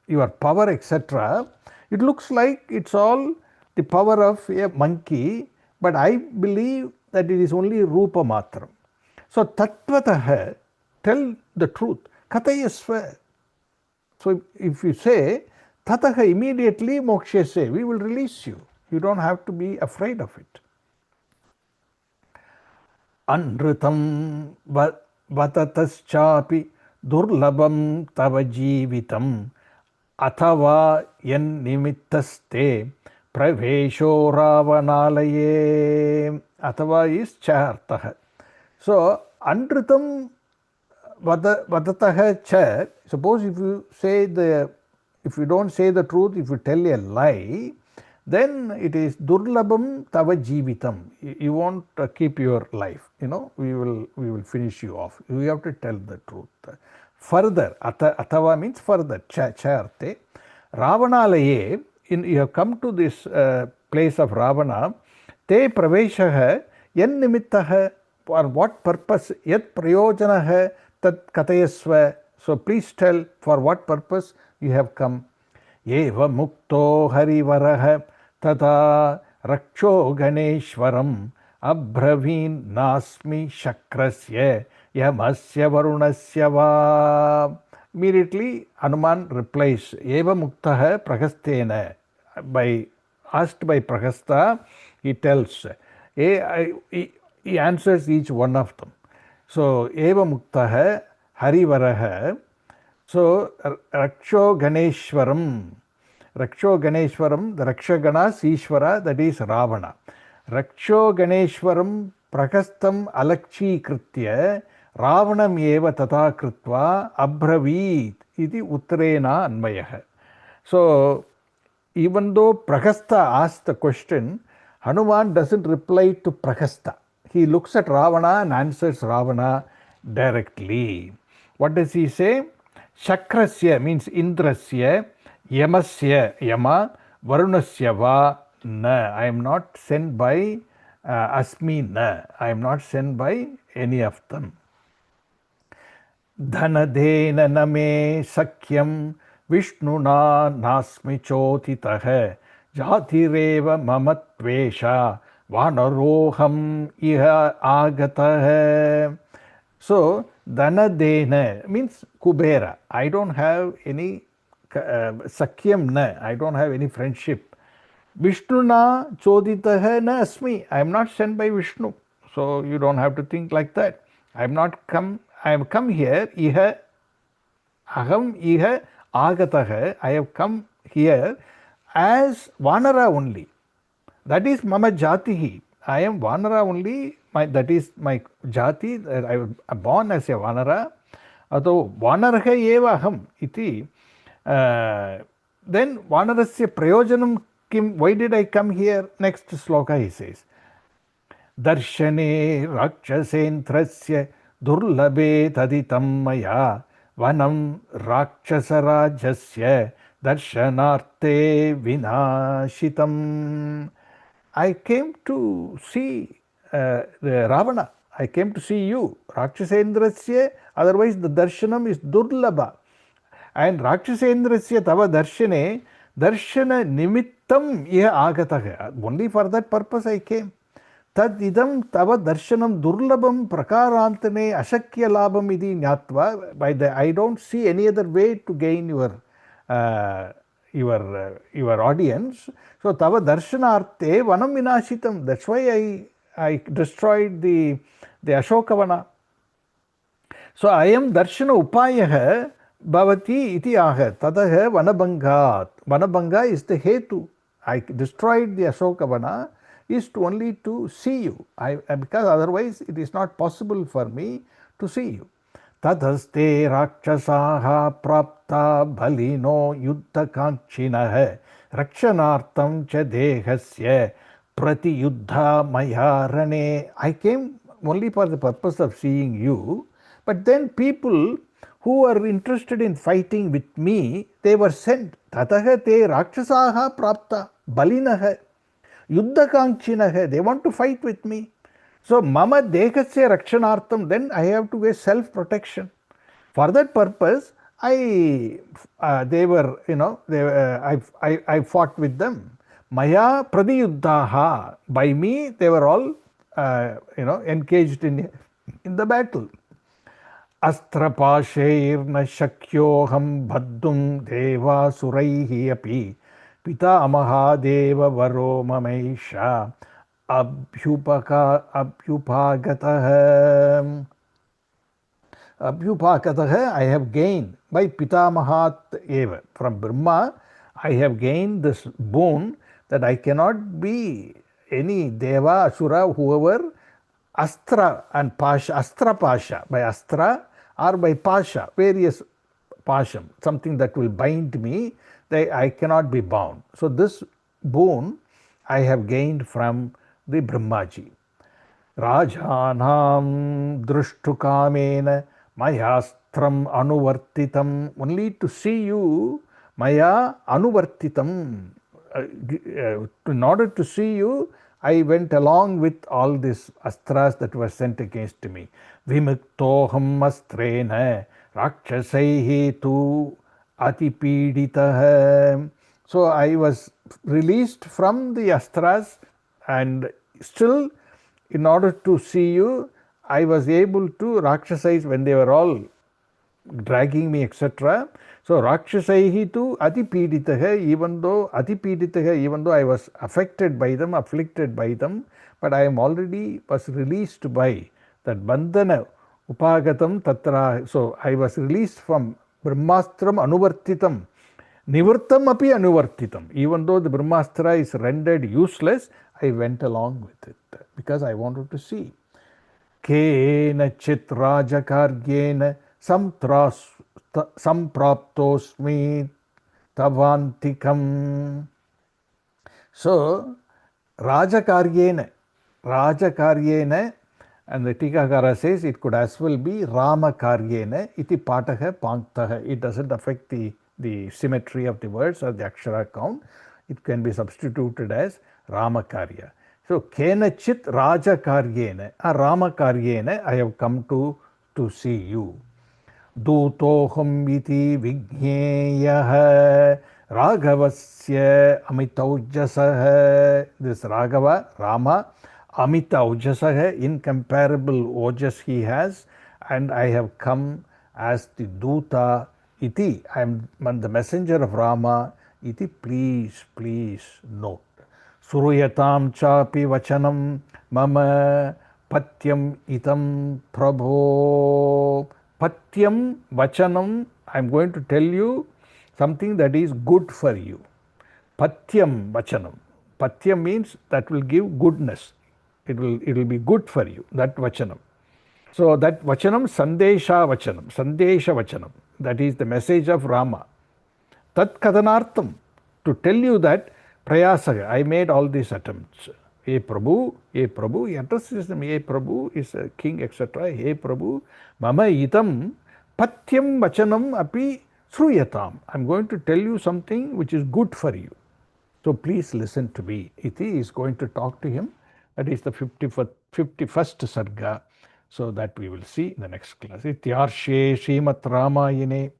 your power, etc., it looks like it's all the power of a monkey, but I believe that it is only rupa mataram. So, tattvataha, tell the truth. Katayasva. So if you say tataha, immediately mokshase, we will release you. You don't have to be afraid of it. Anritam vatataschapi durlabam tava jivitam athava yan nimittaste pravesho ravanalaye. Athava is chartaha. So anritam vadataha cha, suppose if you don't say the truth, if you tell a lie, then it is durlabam tava jeevitam. You won't keep your life. We will finish you off. You have to tell the truth. Further, atava means further. Charte. Ravanalaye, you have come to this place of Ravana. Te praveshaha yen nimittaha, for what purpose, yet prayojanaha tat katayasva. So please tell for what purpose you have come. Eva mukto harivaraha tata raksho ganeshwaram abravin nasmi shakrasya yamasya varunasya va. Immediately Hanuman replies, Eva muktaha prahastena. Asked by Prahasta, he tells, he answers each one of them. So, Eva muktaha harivaraha. So, Raksho Ganeshwaram. Raksho Ganeshwaram, the Rakshaganas Ishvara, that is Ravana. Raksho Ganeshwaram Prakastam Alakchi Kritya Ravanam Eva Tata Kritva Abravit iti Uttarena Anmayaha. So, even though Prakasta asked the question, Hanuman doesn't reply to Prakasta. He looks at Ravana and answers Ravana directly. What does he say? Shakrasya means Indrasya, Yamasya, Yama, Varunasya va, na. I am not sent by Asmi, na. I am not sent by any of them. Dhanadena name sakyam Vishnuna nasmi chotitaha jatireva mamatvesha vanaroham iha agataha. So, Dhanadena means Kubera. I don't have any sakyam na. I don't have any friendship. Vishnuna choditaha na asmi. I am not sent by Vishnu. So, you don't have to think like that. I have come here. Iha aham iha agataha. I have come here as Vanara only. That is mama jatihi. I am Vanara only. That is my jati. I was born as a Vanara. Although Vanarha eva aham iti. Then Vanarasya prayojanam kim. Why did I come here? Next sloka he says. Darshane rakshasentrasya durlabe taditam maya vanam rakshasarajasya darshanarte vinashitam. I came to see Ravana. I came to see you. Rakshasendrasya, otherwise the darshanam is durlabha. And Rakshasendrasya tava darshane, darshana nimittam iha agataha. Only for that purpose I came. Tad idam tava darshanam durlabam prakarantane ashakya labam idi nyatva. By the I don't see any other way to gain your audience. So tava darshanarte vanam vinashitam. That's why I destroyed the Ashokavana. So I am darshana upayaha bhavati iti aha. Tadaha vanabhangat. Vanabhanga is the hetu. I destroyed the Ashokavana is only to see you. Because otherwise it is not possible for me to see you. Tadhaste rakshasaha prapta bhalino yuddha kankshinaha rakshanartam cha dehasya prati yuddha maya rane. I came only for the purpose of seeing you, but then people who are interested in fighting with me, they were sent. Tataha te rakshasaha prapta balinaha yuddha kankshinaha. They want to fight with me. So, mama dehasya rakshanartam, then I have to wear self-protection. For that purpose, I fought with them. Maya pradiyuddhaha. By me, they were all, engaged in the battle. Astrapashairna shakyoham bhaddum deva suraihi api pita amahadeva varo mamaisha abhyupagataha. Abhyupagataha, I have gained by Pitamahat eva. From Brahma, I have gained this boon that I cannot be any Deva, Asura, whoever, Astra and Pasha, Astra Pasha, by Astra or by Pasha, various Pasham, something that will bind me, I cannot be bound. So this boon I have gained from the Brahmaji. Rajanam drushtukamena mayastram anuvartitam. Only to see you, maya anuvartitam. In order to see you, I went along with all these astras that were sent against me. Vimuktoham astrena rakshasaihi tu atipiditah. So I was released from the astras, and still, in order to see you, I was able to rakshasais when they were all dragging me, etc. So Rakshasaihi tu atipiditaha, even though I was affected by them, afflicted by them, but I am already was released by that bandhana upagatam tatra. So I was released from brahmastram anuvartitam. Nivurtam api anuvartitam. Even though the brahmastra is rendered useless, I went along with it because I wanted to see. केनचित् राजकार्येण सम्प्राप्तोऽस्मि तवान्तिकम्. So, Rajakaryena, and the Tikakara says it could as well be Ramakaryena, iti pataha panktaha. It doesn't affect the symmetry of the words or the akshara count. It can be substituted as Ramakarya. So, Kenachit Rajakaryena, a Ramakaryena, I have come to see you. Dutoham iti vigneyah Raghavasya amitaujasah. This Raghava, Rama, amitaujasah, incomparable ojas he has, and I have come as the Duta iti. I am the messenger of Rama iti. Please note. Suruyatam chapi vachanam mama patyam itam prabho. Patyam vachanam, I am going to tell you something that is good for you. Patyam vachanam. Patyam means that will give goodness. It will be good for you, that vachanam. So that vachanam, sandesha vachanam, that is the message of Rama. Tat kathanartham, to tell you that prayasaga, I made all these attempts. Hey Prabhu, he addresses them, Hey Prabhu is a king, etc. Hey Prabhu, mama itam patyam vachanam api sruyatam. I am going to tell you something which is good for you. So please listen to me. Iti is going to talk to him. That is the 51st Sarga. So that we will see in the next class. Ityarshe Srimat Ramayane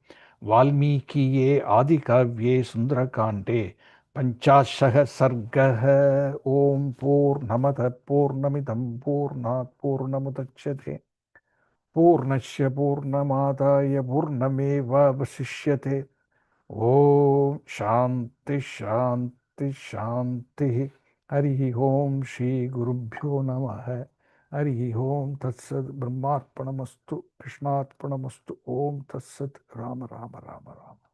Valmikiye Adikavye Sundara Kande Panchashah Sargah. Om Purnamata Purnamidam Purnat Purnamudachyate Purnasya Purnamadaya Purnameva Vasishyate. Om Shanti. Harihi Om Shri Gurubhyo Namaha. Harihi Om Tatsat Brahmarpanamastu Krishnarpanamastu. Om Tatsat Rama Rama Rama Rama.